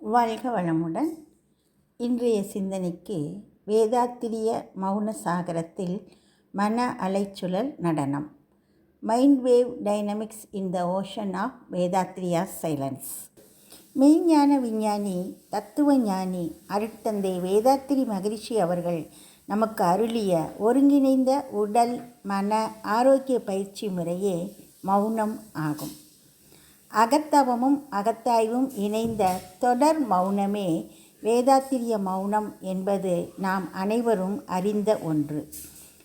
வாழ்க வளமுடன். இன்றைய சிந்தனைக்கு வேதாத்திரிய மௌன சாகரத்தில் மன அலைச்சுழல் நடனம். Mind wave dynamics in the ocean of வேதாத்ரியா சைலன்ஸ். மெய்ஞான விஞ்ஞானி தத்துவ ஞானி அருட்தந்தை வேதாத்திரி மகரிஷி அவர்கள் நமக்கு அருளிய ஒருங்கிணைந்த உடல் மன ஆரோக்கிய பயிற்சி முறையே மௌனம் ஆகும். அகத்தவமும் அகத்தாய்வும் இணைந்த தொடர் மௌனமே வேதாத்திரிய மௌனம் என்பது நாம் அனைவரும் அறிந்த ஒன்று.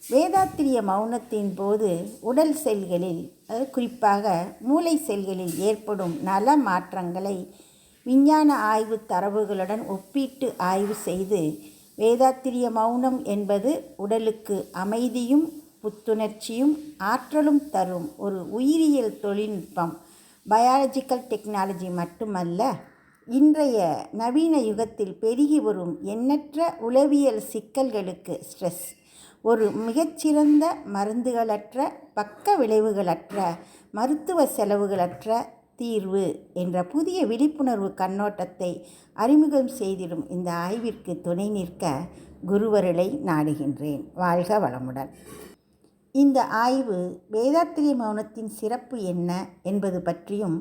வேதாத்திரிய மௌனத்தின் போது உடல் செல்களில், குறிப்பாக மூளை செல்களில் ஏற்படும் நல மாற்றங்களை விஞ்ஞான ஆய்வு தரவுகளுடன் ஒப்பீட்டு ஆய்வு செய்து, வேதாத்திரிய மௌனம் என்பது உடலுக்கு அமைதியும் புத்துணர்ச்சியும் ஆற்றலும் தரும் ஒரு உயிரியல் தொழில்நுட்பம், பயாலஜிக்கல் டெக்னாலஜி மட்டுமல்ல, இன்றைய நவீன யுகத்தில் பெருகி வரும் எண்ணற்ற உளவியல் சிக்கல்களுக்கு ஸ்ட்ரெஸ் ஒரு மிகச்சிறந்த மருந்துகளற்ற, பக்க விளைவுகளற்ற, மருத்துவ செலவுகளற்ற தீர்வு என்ற புதிய விழிப்புணர்வு கண்ணோட்டத்தை அறிமுகம் செய்திடும் இந்த ஆய்விற்கு துணை நிற்க குருவருளை நாடுகின்றேன். வாழ்க வளமுடன். இந்த ஆய்வு வேதாத்திரிய மௌனத்தின் சிறப்பு என்ன என்பது பற்றியும்,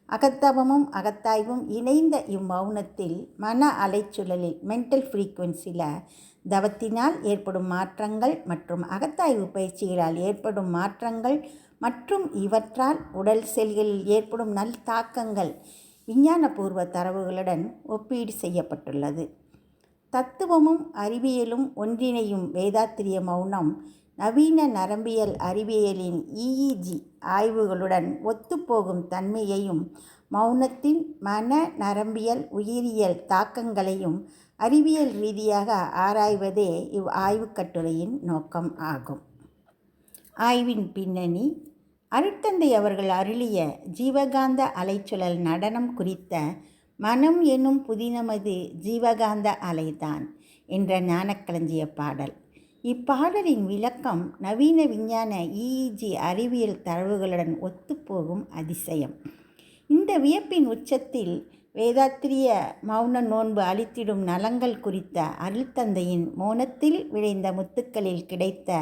அகத்தவமும் அகத்தாய்வும் இணைந்த இம்மௌனத்தில் மன அலைச்சுழலில் மென்டல் ஃப்ரீக்குவன்சியில் தவத்தினால் ஏற்படும் மாற்றங்கள் மற்றும் அகத்தாய்வு பயிற்சிகளால் ஏற்படும் மாற்றங்கள் மற்றும் இவற்றால் உடல் செல்களில் ஏற்படும் நல் தாக்கங்கள் விஞ்ஞானபூர்வ தரவுகளுடன் ஒப்பீடு செய்யப்பட்டுள்ளது. தத்துவமும் அறிவியலும் ஒன்றிணையும் வேதாத்திரிய மௌனம் நவீன நரம்பியல் அறிவியலின் EEG ஆய்வுகளுடன் ஒத்துப்போகும் தன்மையையும் மௌனத்தின் மன நரம்பியல் உயிரியல் தாக்கங்களையும் அறிவியல் ரீதியாக ஆராய்வதே இவ் ஆய்வுக் கட்டுரையின் நோக்கம் ஆகும். ஆய்வின் பின்னணி: அருட்தந்தை அவர்கள் அருளிய ஜீவகாந்த அலைச்சுழல் நடனம் குறித்த மனம் என்னும் புதினமது ஜீவகாந்த அலைதான் என்ற ஞானக்களஞ்சிய பாடல். இப்பாடலின் விளக்கம் நவீன விஞ்ஞான EEG அறிவியல் தரவுகளுடன் ஒத்துப்போகும் அதிசயம். இந்த வியப்பின் உச்சத்தில் வேதாத்திரிய மௌன நோன்பு அளித்திடும் நலங்கள் குறித்த அருட்தந்தையின் மௌனத்தில் விளைந்த முத்துக்களில் கிடைத்த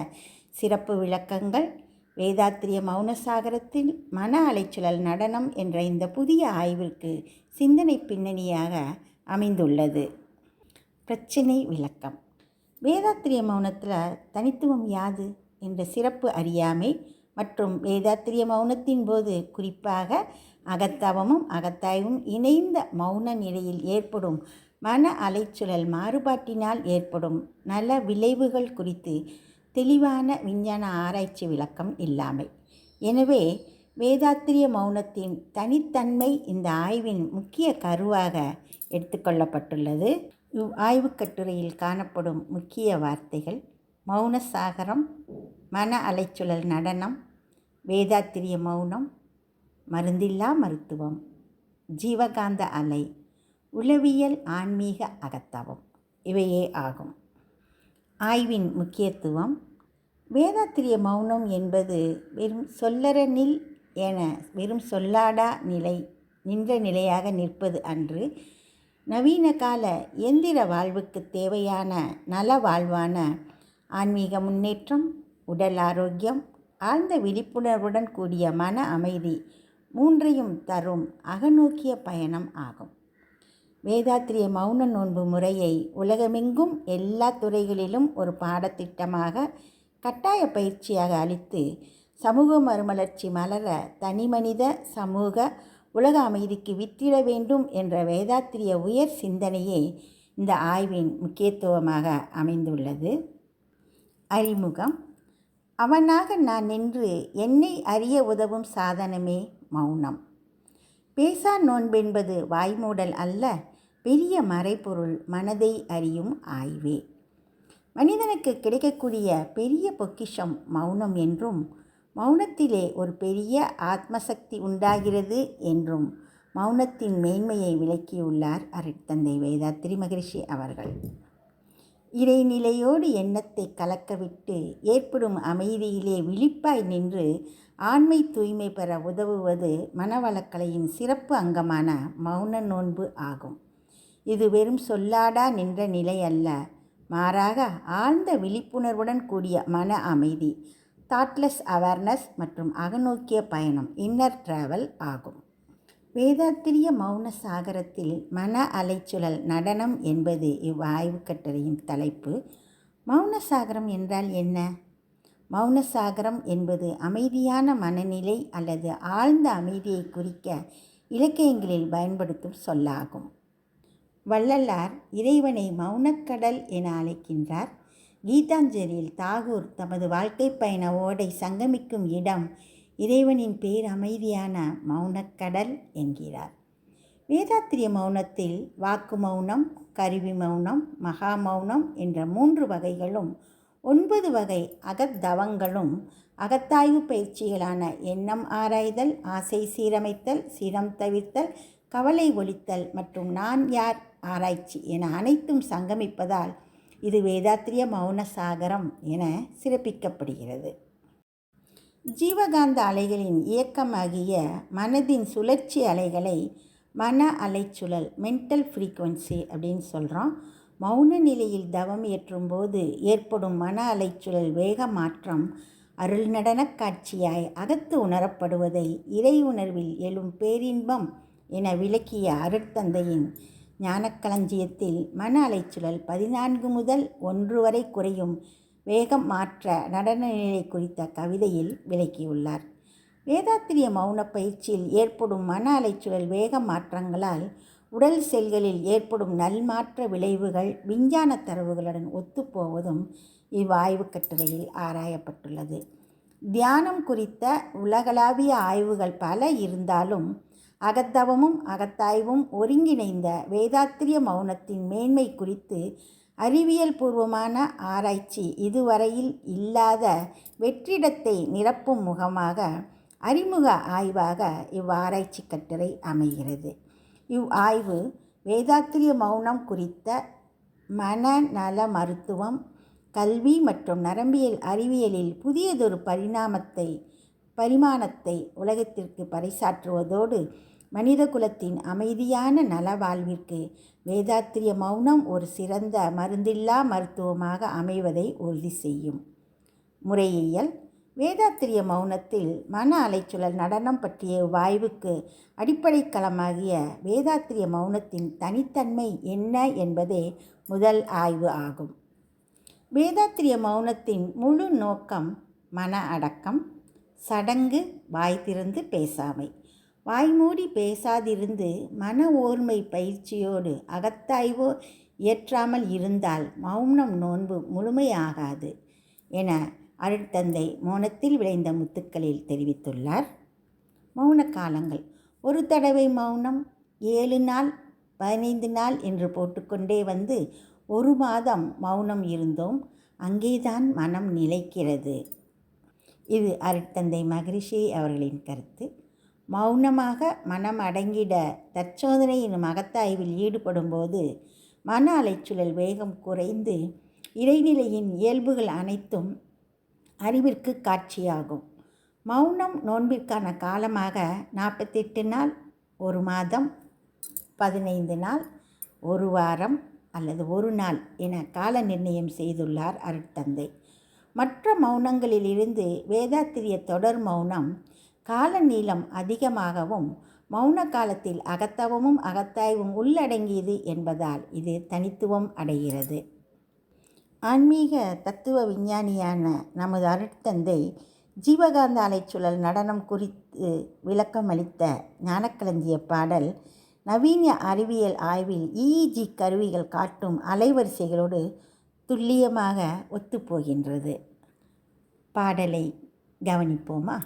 சிறப்பு விளக்கங்கள் வேதாத்திரிய மௌன சாகரத்தில் மன அலைச்சுழல் நடனம் என்ற இந்த புதிய ஆய்விற்கு சிந்தனை பின்னணியாக அமைந்துள்ளது. பிரச்சினை விளக்கம்: வேதாத்திரிய மௌனத்தில் தனித்துவம் யாது என்ற சிறப்பு அறியாமை மற்றும் வேதாத்திரிய மௌனத்தின் போது குறிப்பாக அகத்தவமும் அகத்தாய்வும் இணைந்த மௌன நிலையில் ஏற்படும் மன அலைச்சுழல் மாறுபாட்டினால் ஏற்படும் நல விளைவுகள் குறித்து தெளிவான விஞ்ஞான ஆராய்ச்சி விளக்கம் இல்லாமை. எனவே வேதாத்திரிய மௌனத்தின் தனித்தன்மை இந்த ஆய்வின் முக்கிய கருவாக எடுத்துக்கொள்ளப்பட்டுள்ளது. இவ் ஆய்வுக் கட்டுரையில் காணப்படும் முக்கிய வார்த்தைகள்: மௌன சாகரம், மன அலைச்சுழல் நடனம், வேதாத்திரிய மௌனம், மருந்தில்லா மருத்துவம், ஜீவகாந்த அலை, உளவியல் ஆன்மீக அகத்தவம் இவையே ஆகும். ஆய்வின் முக்கியத்துவம்: வேதாத்திரிய மௌனம் என்பது வெறும் சொல்லற நில் என வெறும் சொல்லாடா நிலை நின்ற நிலையாக நிற்பது அன்று, நவீன கால எந்திர வாழ்வுக்கு தேவையான நல வாழ்வான ஆன்மீக முன்னேற்றம், உடல் ஆரோக்கியம், ஆழ்ந்த விழிப்புணர்வுடன் கூடிய மன அமைதி மூன்றையும் தரும் அகநோக்கிய பயணம் ஆகும். வேதாத்திரிய மௌன நோன்பு முறையை உலகமெங்கும் எல்லா துறைகளிலும் ஒரு பாடத்திட்டமாக கட்டாய பயிற்சியாக அளித்து சமூக மறுமலர்ச்சி மலர தனிமனித சமூக உலக அமைதிக்கு வித்திட வேண்டும் என்ற வேதாத்திரிய உயர் சிந்தனையே இந்த ஆய்வின் முக்கியத்துவமாக அமைந்துள்ளது. அறிமுகம்: அவனாக நான் நின்று என்னை அறிய உதவும் சாதனமே மௌனம். பேசா நோன்பென்பது வாய்மூடல் அல்ல, பெரிய மறைபொருள் மனதை அறியும் ஆய்வே. மனிதனுக்கு கிடைக்கக்கூடிய பெரிய பொக்கிஷம் மௌனம் என்றும், மௌனத்திலே ஒரு பெரிய ஆத்மசக்தி உண்டாகிறது என்றும் மௌனத்தின் மேன்மையை விளக்கியுள்ளார் அருட்தந்தை வேதாத்திரி மகரிஷி அவர்கள். இறைநிலையோடு எண்ணத்தை கலக்கவிட்டு ஏற்படும் அமைதியிலே விழிப்பாய் நின்று ஆண்மை தூய்மை பெற உதவுவது மனவளக்கலையின் சிறப்பு அங்கமான மௌன நோன்பு ஆகும். இது வெறும் சொல்லாடா நின்ற நிலை அல்ல, மாறாக ஆழ்ந்த விழிப்புணர்வுடன் கூடிய மன அமைதி, தாட்லெஸ் அவேர்னஸ் மற்றும் அகநோக்கிய பயணம், இன்னர் டிராவல் ஆகும். வேதாத்திரிய மௌன சாகரத்தில் மன அலைச்சுழல் நடனம் என்பது இவ்வாய்வு கட்டுரையின் தலைப்பு. மௌன சாகரம் என்றால் என்ன? மௌன சாகரம் என்பது அமைதியான மனநிலை அல்லது ஆழ்ந்த அமைதியை குறிக்க இலக்கியங்களில் பயன்படுத்தும் சொல்லாகும். வள்ளலார் இறைவனை மௌனக்கடல் என அழைக்கின்றார். கீதாஞ்சலியில் தாகூர் தமது வாழ்க்கை பயண ஓடை சங்கமிக்கும் இடம் இறைவனின் பேரமைதியான மௌனக்கடல் என்கிறார். வேதாத்திரிய மௌனத்தில் வாக்கு மௌனம், கருவி மௌனம், மகா மௌனம் என்ற 3 வகைகளும் 9 வகை அகத்தவங்களும் அகத்தாய்வு பயிற்சிகளான எண்ணம் ஆராய்தல், ஆசை சீரமைத்தல், சினம் தவிர்த்தல், கவலை ஒழித்தல் மற்றும் நான் யார் ஆராய்ச்சி என அனைத்தும் சங்கமிப்பதால் இது வேதாத்திரிய மௌன சாகரம் என சிறப்பிக்கப்படுகிறது. ஜீவகாந்த அலைகளின் இயக்கமாகிய மனதின் சுழற்சி அலைகளை மன அலைச்சுழல், மென்டல் ஃப்ரீக்குவன்சி அப்படின்னு சொல்கிறோம். மௌன நிலையில் தவம் ஏற்றும் போது ஏற்படும் மன அலைச்சுழல் வேக மாற்றம் அருள் நடனக் காட்சியாய் அகத்து உணரப்படுவதை இறை உணர்வில் எழும் பேரின்பம் என விளக்கிய அருட்தந்தையின் ஞானக்களஞ்சியத்தில் மன அலைச்சுழல் 14 முதல் 1 வரை குறையும் வேகம் மாற்ற நடன நிலை குறித்த கவிதையில் விளக்கியுள்ளார். வேதாத்திரிய மௌன பயிற்சியில் ஏற்படும் மன அலைச்சுழல் வேக மாற்றங்களால் உடல் செல்களில் ஏற்படும் நல்மாற்ற விளைவுகள் விஞ்ஞான தரவுகளுடன் ஒத்துப்போவதும் இவ்வாய்வு கட்டுரையில் ஆராயப்பட்டுள்ளது. தியானம் குறித்த உலகளாவிய ஆய்வுகள் பல இருந்தாலும் அகத்தவமும் அகத்தாய்வும் ஒருங்கிணைந்த வேதாத்திரிய மௌனத்தின் மேன்மை குறித்து அறிவியல் பூர்வமான ஆராய்ச்சி இதுவரையில் இல்லாத வெற்றிடத்தை நிரப்பும் முகமாக அறிமுக ஆய்வாக இவ்வாராய்ச்சி கட்டுரை அமைகிறது. இவ்வாய்வு வேதாத்திரிய மௌனம் குறித்த மனநல மருத்துவம், கல்வி மற்றும் நரம்பியல் அறிவியலில் புதியதொரு பரிமாணத்தை உலகத்திற்கு பறைசாற்றுவதோடு மனித குலத்தின் அமைதியான நலவாழ்விற்கு வேதாத்திரிய மௌனம் ஒரு சிறந்த மருந்தில்லா மருத்துவமாக அமைவதை உறுதி செய்யும். முறையியல். வேதாத்திரிய மௌனத்தில் மன அலைச்சுழல் நடனம் பற்றிய வாய்வுக்கு அடிப்படை களமாகிய வேதாத்திரிய மௌனத்தின் தனித்தன்மை என்ன என்பதே முதல் ஆய்வு ஆகும். வேதாத்திரிய மௌனத்தின் முழு நோக்கம் மன அடக்கம், சடங்கு, வாய் திறந்து பேசாமை. வாய்மூடி பேசாதிருந்து மன ஓர்மை பயிற்சியோடு அகத்தாய்வோ இயற்றாமல் இருந்தால் மௌனம் நோன்பு முழுமையாகாது என அருட்தந்தை மௌனத்தில் விளைந்த முத்துக்களில் தெரிவித்துள்ளார். மௌன காலங்கள். ஒரு தடவை மௌனம், 7 நாள், 15 நாள் என்று போட்டுக்கொண்டே வந்து 1 மாதம் மௌனம் இருந்தோம். அங்கேதான் மனம் நிலைக்கிறது. இது அருட்தந்தை மகரிஷி அவர்களின் கருத்து. மௌனமாக மனம் அடங்கிட தற்சோதனை எனும் அகத்தாய்வில் ஈடுபடும் போது மன அலைச்சுழல் வேகம் குறைந்து இறைநிலையின் இயல்புகள் அனைத்தும் அறிவிற்கு காட்சியாகும். மௌனம் நோன்பிற்கான காலமாக 48 நாள், 1 மாதம், 15 நாள், 1 வாரம் அல்லது 1 நாள் என கால நிர்ணயம் செய்துள்ளார் அருட்தந்தை. மற்ற மௌனங்களிலிருந்து வேதாத்திரிய தொடர் மௌனம் கால நீளம் அதிகமாகவும் மௌன காலத்தில் அகத்தவமும் அகத்தாய்வும் உள்ளடங்கியது என்பதால் இது தனித்துவம் அடைகிறது. ஆன்மீக தத்துவ விஞ்ஞானியான நமது அருட்தந்தை ஜீவகாந்த அலைச்சுழல் நடனம் குறித்து விளக்கமளித்த ஞானக்களஞ்சிய பாடல் நவீன அறிவியல் ஆய்வில் EEG கருவிகள் காட்டும் அலைவரிசைகளோடு துல்லியமாக ஒத்துப்போகின்றது. பாடலை கவனிப்போமா?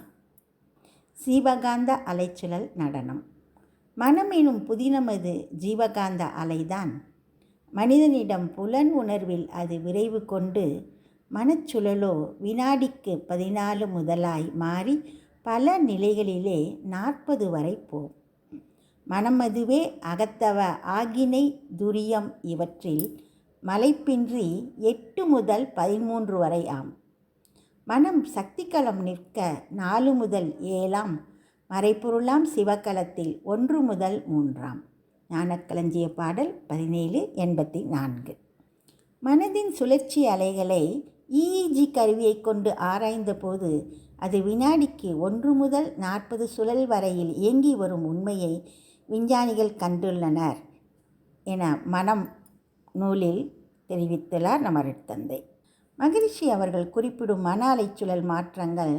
ஜீவகாந்த அலைச்சுழல் நடனம். மனம் எனும் புதினமது ஜீவகாந்த அலைதான். மனிதனிடம் புலன் உணர்வில் அது விரைவு கொண்டு மனச்சுழலோ வினாடிக்கு 14 முதலாய் மாறி பல நிலைகளிலே 40 வரை போம். மனம் அதுவே அகத்தவ ஆகினை துரியம் இவற்றில் மலைப்பின்றி 8 முதல் 13 வரை ஆம். மனம் சக்திகளம் நிற்க 4 முதல் 7ஆம், மறைப்பொருளாம் சிவகலத்தில் 1 முதல் 3ஆம். ஞானக்களஞ்சிய பாடல் 1784. மனதின் சுழற்சி அலைகளை EEG கருவியை கொண்டு ஆராய்ந்த போது அது வினாடிக்கு 1 முதல் 40 சுழல் வரையில் இயங்கி வரும் உண்மையை விஞ்ஞானிகள் கண்டுள்ளனர் என மனம் நூலில் தெரிவித்துள்ளார் நம் அருட்தந்தை. மகரிஷி அவர்கள் குறிப்பிடும் மன அலைச்சுழல் மாற்றங்கள்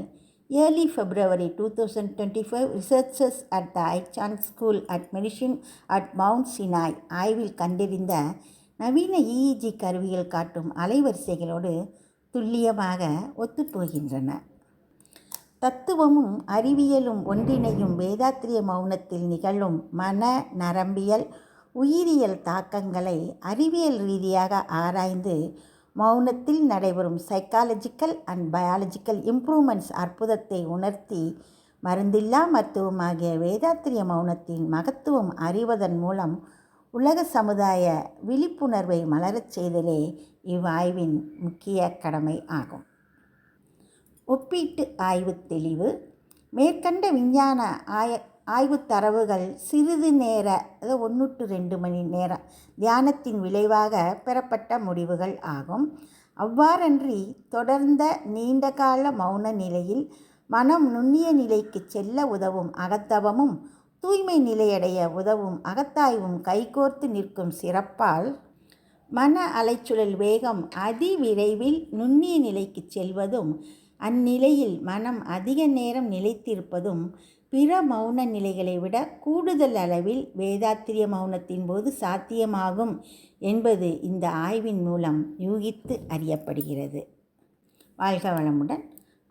early February 2025 researchers at the Aichan School at Medicine at Mount Sinai ஆய்வில் கண்டறிந்த நவீன EEG கருவிகள் காட்டும் அலைவரிசைகளோடு துல்லியமாக ஒத்துப்போகின்றன. தத்துவமும் அறிவியலும் ஒன்றிணையும் வேதாத்திரிய மௌனத்தில் நிகழும் மன, நரம்பியல், உயிரியல் தாக்கங்களை அறிவியல் ரீதியாக ஆராய்ந்து மௌனத்தில் நடைபெறும் சைக்காலஜிக்கல் அண்ட் பயாலஜிக்கல் இம்ப்ரூவ்மெண்ட்ஸ் அற்புதத்தை உணர்த்தி மருந்தில்லா மருத்துவமாகிய வேதாத்திரிய மௌனத்தின் மகத்துவம் அறிவதன் மூலம் உலக சமுதாய விழிப்புணர்வை மலரச் செய்தலே இவ்வாய்வின் முக்கிய கடமை ஆகும். ஒப்பீட்டு ஆய்வு தெளிவு. மேற்கண்ட விஞ்ஞான ஆய்வு தரவுகள் சிறிது நேர 1 to 2 மணி நேர தியானத்தின் விளைவாக பெறப்பட்ட முடிவுகள் ஆகும். அவ்வாறன்றி தொடர்ந்த நீண்டகால மௌன நிலையில் மனம் நுண்ணிய நிலைக்கு செல்ல உதவும் அகத்தவமும் தூய்மை நிலையடைய உதவும் அகத்தாய்வும் கைகோர்த்து நிற்கும் சிறப்பால் மன அலைச்சுழல் வேகம் அதிவிரைவில் நுண்ணிய நிலைக்கு செல்வதும் அந்நிலையில் மனம் அதிக நேரம் நிலைத்திருப்பதும் பிற மௌன நிலைகளை விட கூடுதல் அளவில் வேதாத்திரிய மௌனத்தின் போது சாத்தியமாகும் என்பது இந்த ஆய்வின் மூலம் யூகித்து அறியப்படுகிறது. வாழ்க வளமுடன்.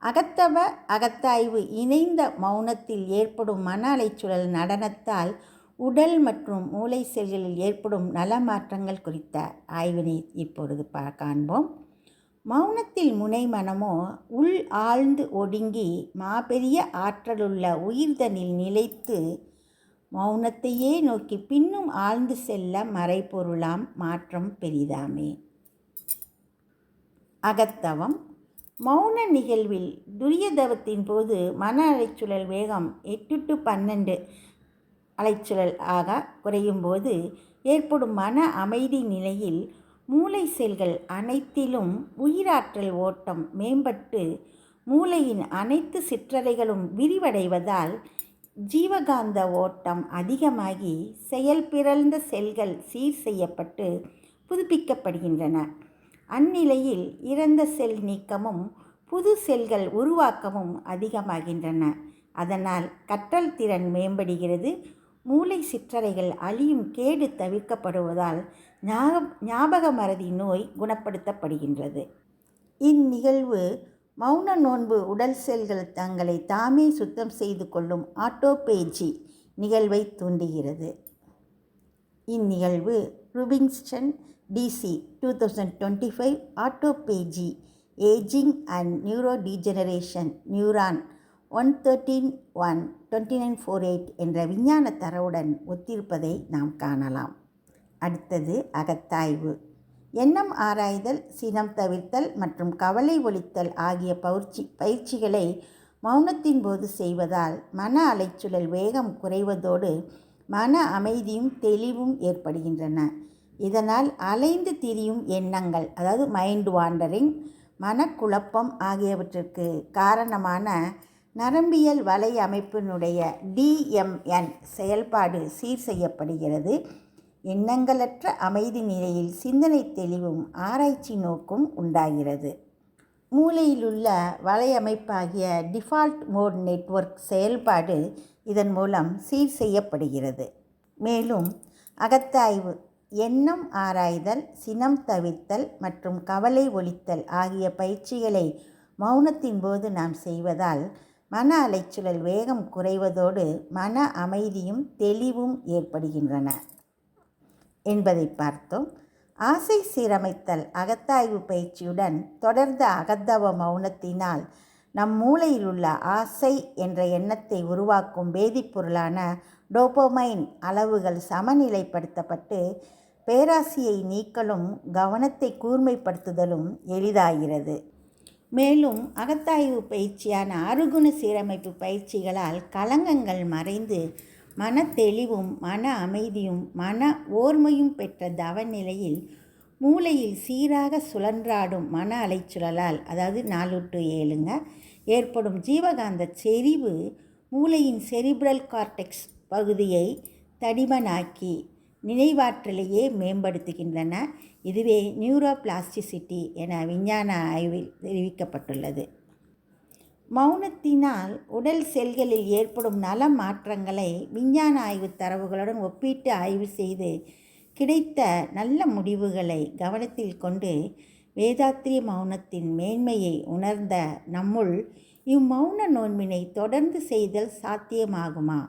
அகத்தவ அகத்தாய்வு இணைந்த மௌனத்தில் ஏற்படும் மன அலைச்சுழல் நடனத்தால் உடல் மற்றும் மூளை செல்களில் ஏற்படும் நல மாற்றங்கள் குறித்த ஆய்வினை இப்பொழுது காண்போம். மௌனத்தில் முனை மனமோ உள் ஆழ்ந்து ஒடுங்கி மாபெரிய ஆற்றலுள்ள உயிர்தனில் நிலைத்து மௌனத்தையே நோக்கி பின்னும் ஆழ்ந்து செல்ல மறைபொருளாம் மாற்றம் பெரிதாமே. அகத்தவம். மௌன நிகழ்வில் துரியதவத்தின் போது மன அலைச்சுழல் வேகம் 8 to 12 அலைச்சுழல் ஆக குறையும் போது ஏற்படும் மன அமைதி நிலையில் மூளை செல்கள் அனைத்திலும் உயிராற்றல் ஓட்டம் மேம்பட்டு மூளையின் அனைத்து சிற்றறைகளும் விரிவடைவதால் ஜீவகாந்த ஓட்டம் அதிகமாகி செயல்பிறழ்ந்த செல்கள் சீர் செய்யப்பட்டு புதுப்பிக்கப்படுகின்றன. அந்நிலையில் இறந்த செல் நீக்கமும் புது செல்கள் உருவாக்கமும் அதிகமாகின்றன. அதனால் கற்றல் திறன் மேம்படுகிறது. மூளை சிற்றறைகள் அழியும் கேடு தவிர்க்கப்படுவதால் ஞாபக மறதி நோய் குணப்படுத்தப்படுகின்றது. இந்நிகழ்வு மௌன நோன்பு உடல் செல்கள் தங்களை தாமே சுத்தம் செய்து கொள்ளும் ஆட்டோபேஜி நிகழ்வை தூண்டுகிறது. இந்நிகழ்வு ரூபின்ஸ்டன் DC 2025 autophagy ageing and neuro degeneration neuron 113.1.2948 என்ற விஞ்ஞான தரவுடன் ஒத்திருப்பதை நாம் காணலாம். அடுத்தது அகத்தாய்வு. எண்ணம் ஆராய்தல், சினம் தவிர்த்தல் மற்றும் கவலை ஒழித்தல் ஆகிய பயிற்சிகளை மௌனத்தின் போது செய்வதால் மன அலைச்சுழல் வேகம் குறைவதோடு மன அமைதியும் தெளிவும் ஏற்படுகின்றன. இதனால் அலைந்து திரியும் எண்ணங்கள், அதாவது மைண்ட் வாண்டரிங், மனக்குழப்பம் ஆகியவற்றிற்கு காரணமான நரம்பியல் வலை அமைப்பினுடைய DMN செயல்பாடு சீர் செய்யப்படுகிறது. எண்ணங்களற்ற அமைதி நிலையில் சிந்தனை தெளிவும் ஆராய்ச்சி நோக்கும் உண்டாகிறது. மூளையிலுள்ள வலையமைப்பாகிய டிஃபால்ட் மோட் நெட்வொர்க் செயல்பாடு இதன் மூலம் சீர் செய்யப்படுகிறது. மேலும் அகத்தாய்வு, எண்ணம் ஆராய்தல், சினம் தவிர்த்தல் மற்றும் கவலை ஒழித்தல் ஆகிய பயிற்சிகளை மௌனத்தின் போது நாம் செய்வதால் மன அலைச்சுழல் வேகம் குறைவதோடு மன அமைதியும் தெளிவும் ஏற்படுகின்றன என்பதை பார்த்தோம். ஆசை சீரமைத்தல் அகத்தாய்வு பயிற்சியுடன் தொடர்ந்த அகத்தவ மௌனத்தினால் நம் மூளையில் உள்ள ஆசை என்ற எண்ணத்தை உருவாக்கும் வேதிப்பொருளான டோபமைன் அளவுகள் சமநிலைப்படுத்தப்பட்டு பேராசையை நீக்கலும் கவனத்தை கூர்மைப்படுத்துதலும் எளிதாகிறது. மேலும் அகத்தாய்வு பயிற்சியான 6 குண சீரமைப்பு பயிற்சிகளால் களங்கங்கள் மறைந்து மன தெளிவும் மன அமைதியும் மன ஓர்மையும் பெற்ற தவநிலையில் மூளையில் சீராக சுழன்றாடும் மன அலைச்சுழலால், அதாவது 4 to 7ங்க, ஏற்படும் ஜீவகாந்த செறிவு மூளையின் செரிப்ரல் கார்டெக்ஸ் பகுதியை தடிமனாக்கி நினைவாற்றலையே மேம்படுத்துகின்றன. இதுவே நியூரோபிளாஸ்டிசிட்டி என விஞ்ஞான ஆய்வில் தெரிவிக்கப்பட்டுள்ளது. மௌனத்தினால் உடல் செல்களில் ஏற்படும் நல மாற்றங்களை விஞ்ஞான ஆய்வு தரவுகளுடன் ஒப்பிட்டு ஆய்வு செய்து கிடைத்த நல்ல முடிவுகளை கவனத்தில் கொண்டு வேதாத்திரிய மௌனத்தின் மேன்மையை உணர்ந்த நம்முள் இம்மௌன நோன்பினை தொடர்ந்து செய்தல் சாத்தியமாகுமா?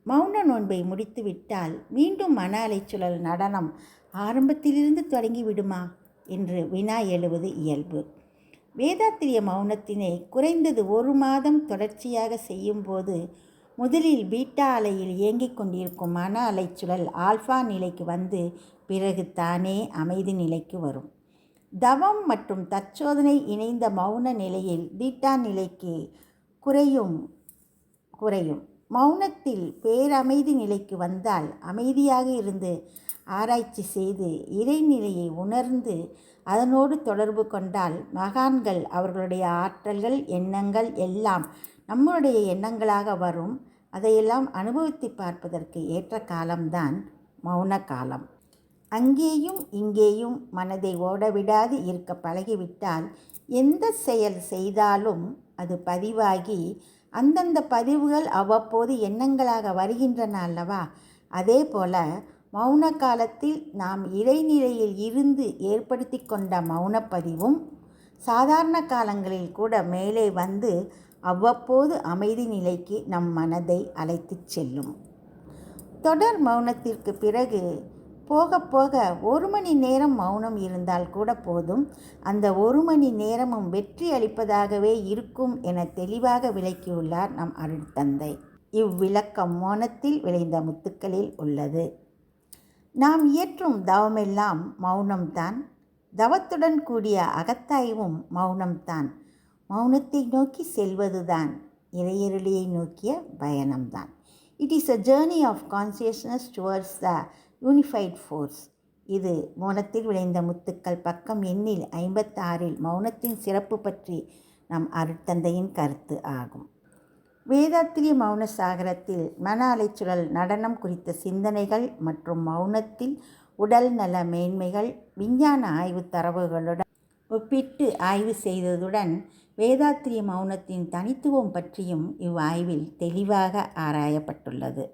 மௌன நோன்பை முடித்துவிட்டால் மீண்டும் மன அலைச்சுழல் நடனம் ஆரம்பத்திலிருந்து தொடங்கி விடுமா என்று வினா எழுவது இயல்பு. வேதாத்திரிய மௌனத்தினை குறைந்தது 1 மாதம் தொடர்ச்சியாக செய்யும்போது முதலில் பீட்டா அலையில் இயங்கிக் கொண்டிருக்கும் மன அலைச்சுழல் ஆல்ஃபா நிலைக்கு வந்து பிறகு தானே அமைதி நிலைக்கு வரும். தவம் மற்றும் தற்சோதனை இணைந்த மௌன நிலையில் பீட்டா நிலைக்கு குறையும். மௌனத்தில் பேரமைதி நிலைக்கு வந்தால் அமைதியாக இருந்து ஆராய்ச்சி செய்து இறைநிலையை உணர்ந்து அதனோடு தொடர்பு கொண்டால் மகான்கள் அவர்களுடைய ஆற்றல்கள் எண்ணங்கள் எல்லாம் நம்முடைய எண்ணங்களாக வரும். அதையெல்லாம் அனுபவித்து பார்ப்பதற்கு ஏற்ற காலம்தான் மௌன காலம். அங்கேயும் இங்கேயும் மனதை ஓடவிடாது இருக்க பழகிவிட்டால் எந்த செயல் செய்தாலும் அது பதிவாகி அந்தந்த பதிவுகள் அவ்வப்போது எண்ணங்களாக வருகின்றன அல்லவா? அதே போல மௌன காலத்தில் நாம் இறைநிலையில் இருந்து ஏற்படுத்தி கொண்ட மௌனப்பதிவும் சாதாரண காலங்களில் கூட மேலே வந்து அவ்வப்போது அமைதி நிலைக்கு நம் மனதை அழைத்து செல்லும். தொடர் மௌனத்திற்கு பிறகு போக போக 1 மணி நேரம் மௌனம் இருந்தால் கூட போதும், அந்த 1 மணி நேரமும் வெற்றி அளிப்பதாகவே இருக்கும் என தெளிவாக விளக்கியுள்ளார் நம் அருட்தந்தை. இவ்விளக்கம் மௌனத்தில் விளைந்த முத்துக்களில் உள்ளது. நாம் இயற்றும் தவமெல்லாம் மௌனம்தான். தவத்துடன் கூடிய அகத்தாய்வும் மௌனம்தான். மௌனத்தை நோக்கி செல்வதுதான் இறையருளியை நோக்கிய பயணம்தான். It is a journey of consciousness towards the unified force. இது மௌனத்தில் விளைந்த முத்துக்கள் பக்கம் எண்ணில் 56 மௌனத்தின் சிறப்பு பற்றி நம் அருட்தந்தையின் கருத்து ஆகும். வேதாத்திரிய மௌன சாகரத்தில் மன அலைச்சுழல் நடனம் குறித்த சிந்தனைகள் மற்றும் மௌனத்தில் உடல் நல மேன்மைகள் விஞ்ஞான ஆய்வு தரவுகளுடன் ஒப்பிட்டு ஆய்வு செய்ததுடன் வேதாத்திரிய மௌனத்தின் தனித்துவம் பற்றியும் இவ்வாய்வில் தெளிவாக ஆராயப்பட்டுள்ளது.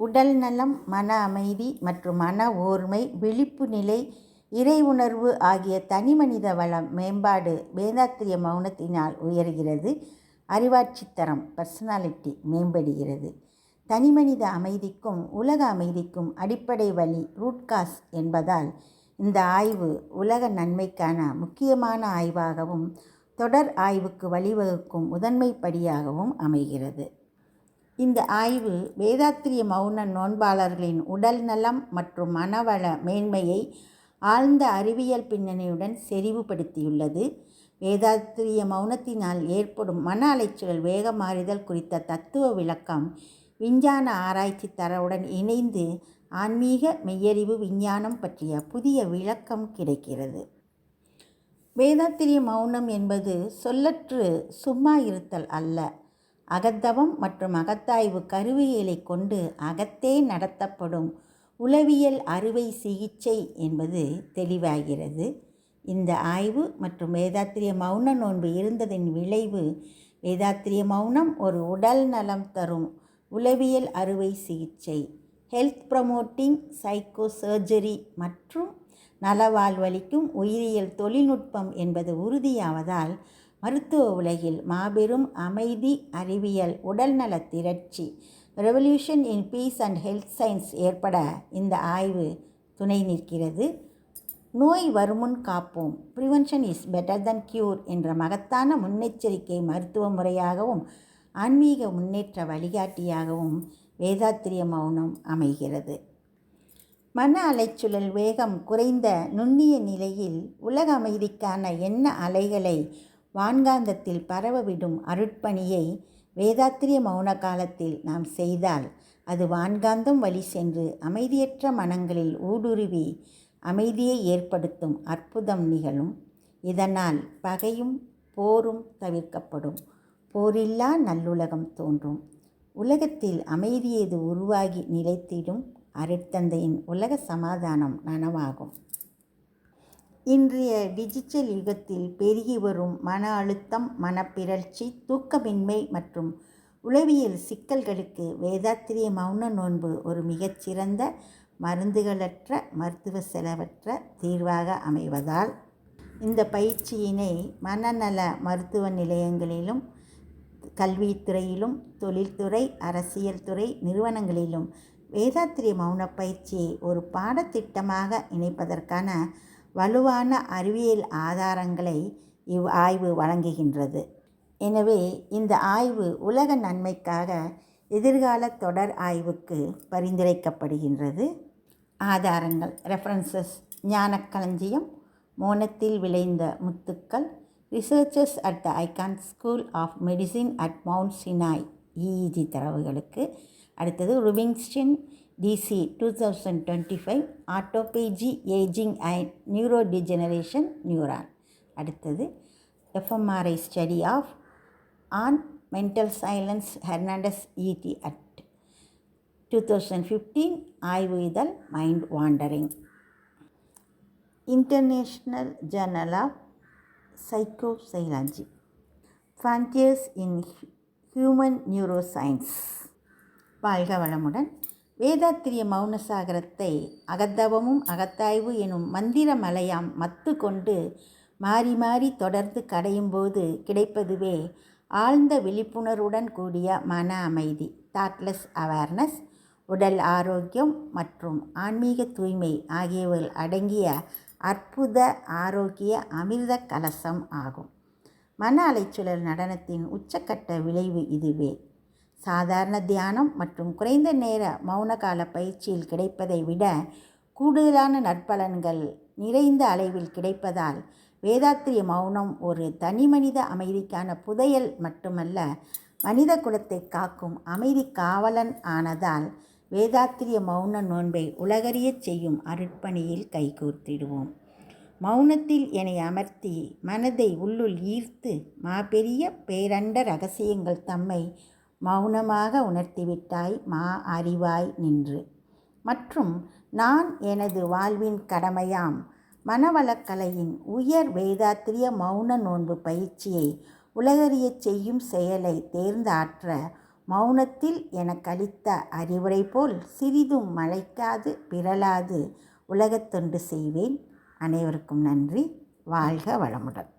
உடல் நலம், மன அமைதி மற்றும் மன ஓர்மை, விழிப்பு நிலை, இறை உணர்வு ஆகிய தனிமனித வளம் மேம்பாடு வேதாத்திரிய மௌனத்தினால் உயர்கிறது. அறிவாட்சித்தரம் பர்சனாலிட்டி மேம்படுகிறது. தனிமனித அமைதிக்கும் உலக அமைதிக்கும் அடிப்படை வழி ரூட்காஸ் என்பதால் இந்த ஆய்வு உலக நன்மைக்கான முக்கியமான ஆய்வாகவும் தொடர் ஆய்வுக்கு வழிவகுக்கும் முதன்மை படியாகவும் அமைகிறது. இந்த ஆய்வு வேதாத்திரிய மௌன நோன்பாளர்களின் உடல் நலம் மற்றும் மனவள மேன்மையை ஆழ்ந்த அறிவியல் பின்னணியுடன் செறிவுபடுத்தியுள்ளது. வேதாத்திரிய மௌனத்தினால் ஏற்படும் மன அலைச்சல் வேக மாறுதல் குறித்த தத்துவ விளக்கம் விஞ்ஞான ஆராய்ச்சி தரவுடன் இணைந்து ஆன்மீக மெய்யறிவு விஞ்ஞானம் பற்றிய புதிய விளக்கம் கிடைக்கிறது. வேதாத்திரிய மௌனம் என்பது சொல்லற்று சும்மா இருத்தல் அல்ல, அகத்தவம் மற்றும் அகத்தாய்வு கருவியலை கொண்டு அகத்தே நடத்தப்படும் உளவியல் அறுவை சிகிச்சை என்பது தெளிவாகிறது. இந்த ஆய்வு மற்றும் வேதாத்திரிய மௌன நோன்பு இருந்ததின் விளைவு வேதாத்திரிய மௌனம் ஒரு உடல் நலம் தரும் உளவியல் அறுவை சிகிச்சை, ஹெல்த் ப்ரமோட்டிங் சைக்கோ சர்ஜரி மற்றும் நலவாழ்வளிக்கும் உயிரியல் தொழில்நுட்பம் என்பது உறுதியாவதால் மருத்துவ உலகில் மாபெரும் அமைதி, அறிவியல், உடல்நல திரட்சி, revolution in peace and health science ஏற்பட இந்த ஆய்வு துணை நிற்கிறது. நோய் வருமுன் காப்போம், prevention is better than cure என்ற மகத்தான முன்னெச்சரிக்கை மருத்துவ முறையாகவும் ஆன்மீக முன்னேற்ற வழிகாட்டியாகவும் வேதாத்திரிய மௌனம் அமைகிறது. மன அலைச்சுழல் வேகம் குறைந்த நுண்ணிய நிலையில் உலக அமைதிக்கான எண்ண அலைகளை வான்காந்தத்தில் பரவவிடும் அருட்பணியை வேதாத்திரிய மௌன காலத்தில் நாம் செய்தால் அது வான்காந்தம் வழி சென்று அமைதியற்ற மனங்களில் ஊடுருவி அமைதியை ஏற்படுத்தும் அற்புதம் நிகழும். இதனால் பகையும் போரும் தவிர்க்கப்படும். போரில்லா நல்லுலகம் தோன்றும். உலகத்தில் அமைதியது உருவாகி நிலைத்திடும். அருட்தந்தையின் உலக சமாதானம் நனவாகும். இன்றைய டிஜிட்டல் யுகத்தில் பெருகி வரும் மன அழுத்தம், மனப்பிறழ்ச்சி, தூக்கமின்மை மற்றும் உளவியல் சிக்கல்களுக்கு வேதாத்திரிய மௌன நோன்பு ஒரு மிகச்சிறந்த மருந்துகளற்ற மருத்துவ செலவற்ற தீர்வாக அமைவதால் இந்த பயிற்சியினை மனநல மருத்துவ நிலையங்களிலும், கல்வித்துறையிலும், தொழில்துறை, அரசியல் துறை நிறுவனங்களிலும் வேதாத்திரிய மௌன பயிற்சியை ஒரு பாடத்திட்டமாக இணைப்பதற்கான வலுவான அறிவியல் ஆதாரங்களை இவ் ஆய்வு வழங்குகின்றது. எனவே இந்த ஆய்வு உலக நன்மைக்காக எதிர்கால தொடர் ஆய்வுக்கு பரிந்துரைக்கப்படுகின்றது. ஆதாரங்கள் ரெஃபரன்சஸ்: ஞானக்களஞ்சியம், மௌனத்தில் விளைந்த முத்துக்கள், researchers at the Icahn School of Medicine at Mount Sinai EEG தரவுகளுக்கு. அடுத்தது Rubinstein DC 2025 autophagy ageing and neurodegeneration neuron. அடுத்தது fMRI study of on mental silence Hernandez ET at 2015 ஆய்வு இதழ் mind wandering. International journal of psychophysiology. Frontiers in human neuroscience. வாழ்க வளமுடன். வேதாத்திரிய மௌனசாகரத்தை அகத்தவமும் அகத்தாய்வு எனும் மந்திர மலையாம் மத்து கொண்டு மாறி மாறி தொடர்ந்து கடையும்போது கிடைப்பதுவே ஆழ்ந்த விழிப்புணர்வுடன் கூடிய மன அமைதி, தாட்லெஸ் அவேர்னஸ், உடல் ஆரோக்கியம் மற்றும் ஆன்மீக தூய்மை ஆகியவர்கள் அடங்கிய அற்புத ஆரோக்கிய அமிர்த கலசம் ஆகும். மன அலைச்சுழல் நடனத்தின் உச்சக்கட்ட விளைவு இதுவே. சாதாரண தியானம் மற்றும் குறைந்த நேர மௌனகால பயிற்சியில் கிடைப்பதை விட கூடுதலான நற்பலன்கள் நிறைந்த அளவில் கிடைப்பதால் வேதாத்திரிய மௌனம் ஒரு தனிமனித அமைதிக்கான புதையல் மட்டுமல்ல, மனித குலத்தை காக்கும் அமைதி காவலன் ஆனதால் வேதாத்திரிய மௌன நோன்பை உலகறியச் செய்யும் அருட்பணியில் கைகோர்த்திடுவோம். மௌனத்தில் என்னை அமர்த்தி மனதை உள்ளுள் ஈர்த்து மாபெரிய பேரண்ட இரகசியங்கள் தம்மை மௌனமாக உணர்த்திவிட்டாய் மா அறிவாய் நின்று. மற்றும் நான் எனது வாழ்வின் கடமையாம் மனவளக்கலையின் உயர் வேதாத்திரிய மௌன நோன்பு பயிற்சியை உலகறியச் செய்யும் செயலை தேர்ந்தாற்ற மௌனத்தில் எனக்களித்த அறிவுரை போல் சிறிதும் மலைக்காது பிறலாது உலகத்தொண்டு செய்வேன். அனைவருக்கும் நன்றி. வாழ்க வளமுடன்.